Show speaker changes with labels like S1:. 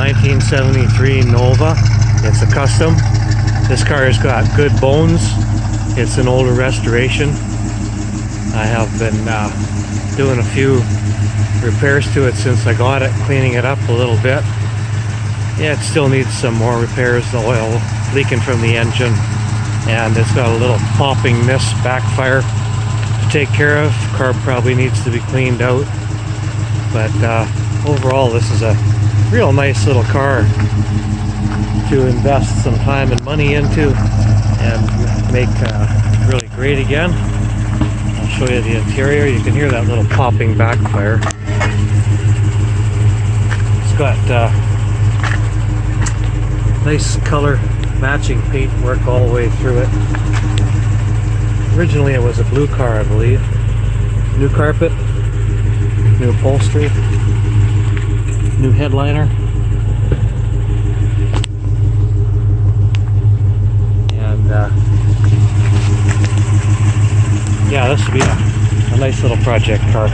S1: 1973 Nova. It's a custom. This car has got good bones. It's an older restoration. I have been doing a few repairs to it since I got it, cleaning it up a little bit. Yeah, it still needs some more repairs. The oil leaking from the engine, and it's got a little popping miss backfire to take care of. Carb probably needs to be cleaned out, but overall this is a real nice little car to invest some time and money into and make really great again. I'll show you the interior. You can hear that little popping backfire. It's got nice color matching paint work all the way through it. Originally it was a blue car, I believe. New carpet, new upholstery, new headliner, and yeah, this will be a nice little project car.